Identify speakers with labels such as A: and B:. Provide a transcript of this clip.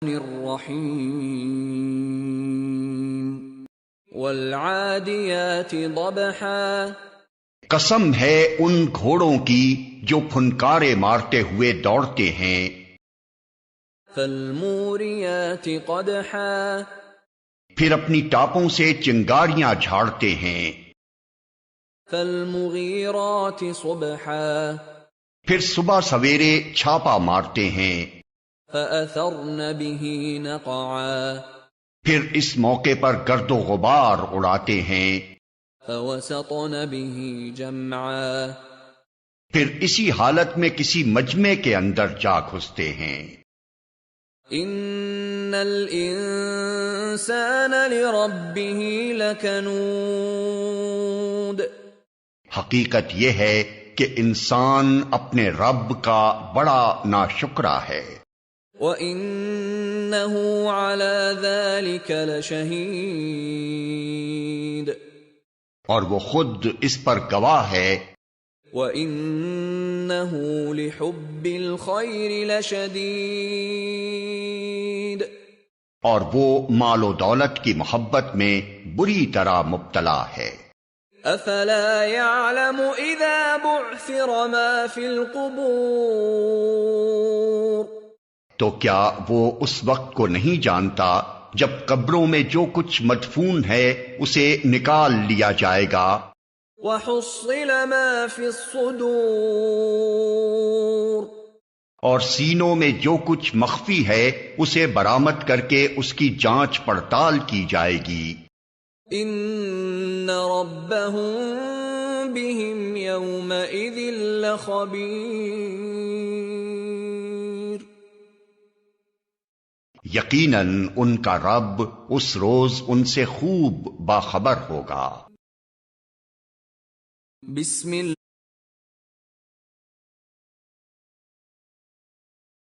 A: الرحیم والعادیات ضبحا،
B: قسم ہے ان گھوڑوں کی جو پھنکارے مارتے ہوئے دوڑتے ہیں،
A: فالموریات قدحا،
B: پھر اپنی ٹاپوں سے چنگاریاں جھاڑتے ہیں،
A: فالمغیرات صبحا،
B: پھر صبح سویرے چھاپا مارتے ہیں،
A: فأثرن به نقعا،
B: پھر اس موقع پر گرد و غبار اڑاتے ہیں،
A: فوسطن به جمعا،
B: پھر اسی حالت میں کسی مجمع کے اندر جا گھستے ہیں۔
A: ان الانسان لربه لکنود،
B: حقیقت یہ ہے کہ انسان اپنے رب کا بڑا ناشکرا ہے،
A: وَإِنَّهُ عَلَى ذَلِكَ لَشَهِيدٌ،
B: اور وہ خود اس پر گواہ ہے،
A: وَإِنَّهُ لِحُبِّ الْخَيْرِ لَشَدِيدٌ،
B: اور وہ مال و دولت کی محبت میں بری طرح مبتلا ہے۔
A: أَفَلَا يَعْلَمُ إِذَا بُعْثِرَ مَا فِي الْقُبُورِ،
B: تو کیا وہ اس وقت کو نہیں جانتا جب قبروں میں جو کچھ مدفون ہے اسے نکال لیا جائے گا،
A: وَحُصِّلَ مَا فِي الصُّدُورِ،
B: اور سینوں میں جو کچھ مخفی ہے اسے برآمد کر کے اس کی جانچ پڑتال کی جائے گی۔
A: إِنَّ رَبَّهُم بِهِمْ يَوْمَئِذٍ لَخَبِيرٌ،
B: یقیناً ان کا رب اس روز ان سے خوب باخبر ہوگا۔
A: بسم اللہ